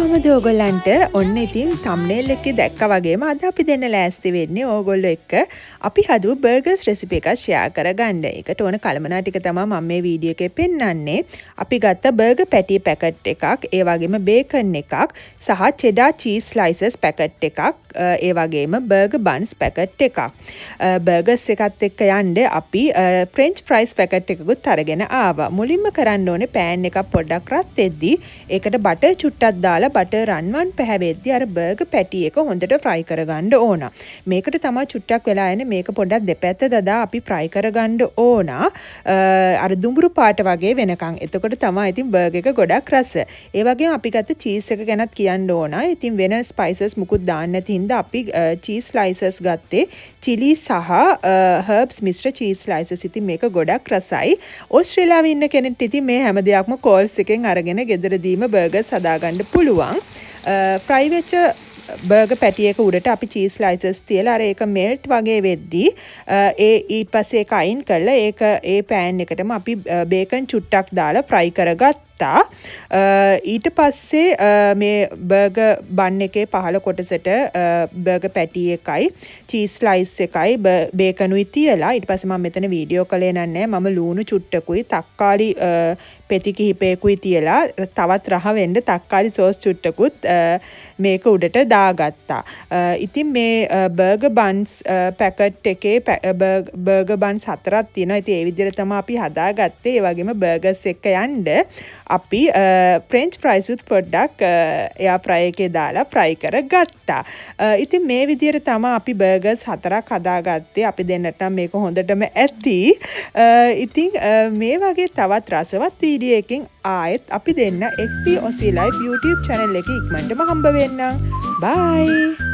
කොහොමද ඔයගොල්ලන්ට ඔන්න ඉතින් thumbnail එකේ දැක්කා වගේම අද අපි දෙන්න ලෑස්ති වෙන්නේ ඕගොල්ලෝ එක්ක අපි හදුව බර්ගර්ස් රෙසිපි එකක් ෂෙයා කරගන්න. ඒකට ඕන කලමනා ටික තමයි මම මේ වීඩියෝ එකේ පෙන්නන්නේ. අපි ගත්ත බර්ගර් පැටි පැකට් එකක්, ඒ වගේම බේකන් එකක් සහ චෙඩා චීස් ස්ලයිසස් පැකට් එකක්, ඒ වගේම බර්ගර් බන්ස් පැකට් එකක්. බර්ගර්ස් එකත් එක්ක යන්න අපි ෆ්‍රෙන්ච් ෆ්‍රයිස් පැකට් එකකුත් අරගෙන ආවා. මුලින්ම කරන්න ඕනේ පෑන් එකක් පොඩ්ඩක් රත් වෙද්දී ඒකට බටර් චුට්ටක් දාලා බටර් රන්වන් පැහැවෙද්දී අර බර්ගර් පැටි එක හොඳට ෆ්‍රයි කරගන්න ඕන. මේකට තමයි චුට්ටක් වෙලා යන්නේ. මේක පොඩ්ඩක් දෙපැත්ත දදා අපි ෆ්‍රයි කරගන්න ඕන. අර දුඹුරු පාට වගේ වෙනකන්. එතකොට තමයි ඉතින් බර්ගර් එක ගොඩක් රස. ඒ වගේම අපි ගත්ත චීස් එක ගැනත් කියන්න ඕන. ඉතින් වෙන ස්පයිසස් මුකුත් දාන්න නැති හින්දා අපි චීස් ස්ලයිසස් ගත්තේ චිලි සහ හර්බ්ස් මිශ්‍ර චීස් ස්ලයිසස්. ඉතින් මේක ගොඩක් රසයි. ඕස්ට්‍රේලියාවේ ඉන්න කෙනෙක්ට ඉතින් මේ හැම දෙයක්ම කෝල්ස් එකෙන් අරගෙන ගෙදරදීම බර්ගර්ස් හදාගන්න පුළුවන්. ෆ්‍රයි වෙච්ච බර්ගර් පැටි එක උඩට අපි චීස් ස්ලයිසස් තියලා අර ඒක මෙල්ට් වගේ වෙද්දී ඊට පස්සේ ඒක අයින් කරලා ඒක ඒ පෑන් එකටම අපි බේකන් චුට්ටක් දාලා ෆ්‍රයි කරගත්තා. ඊට පස්සේ මේ බර්ගර් බන් එකේ පහළ කොටසට බර්ගර් පැටි එකයි චීස් ස්ලයිස් එකයි බේකනුයි තියලා ඊට පස්සේ මම මෙතන වීඩියෝ කළේ නෑ. මම ලූණු චුට්ටකුයි තක්කාලි පෙති කිහිපයකුයි තියලා තවත් රහ වෙන්න තක්කාලි සෝස් චුට්ටකුත් මේක උඩට දාගත්තා. ඉතින් මේ බර්ගර් බන්ස් පැකට් එකේ බර්ගර් බන්ස් 4ක් තියෙනවා. ඉතින් ඒ විදිහට තමයි අපි හදාගත්තේ. ඒ වගේම බර්ගර්ස් එක්ක යන්න අපි ෆ්‍රෙන්ච් ෆ්‍රයිස් උත් පොඩ්ඩක් එයා ෆ්‍රයි එකේ දාලා ෆ්‍රයි කරගත්තා. ඉතින් මේ විදිහට තමයි අපි බර්ගර්ස් 4ක් හදාගත්තේ. අපි දෙන්නට මේක හොඳටම ඇති. ඉතින් මේ වගේ තවත් රසවත් වීඩියෝ එකකින් ආයෙත් අපි දෙන්න FB Aussie Life YouTube channel එකේ ඉක්මනටම හම්බ වෙන්නම්. Bye.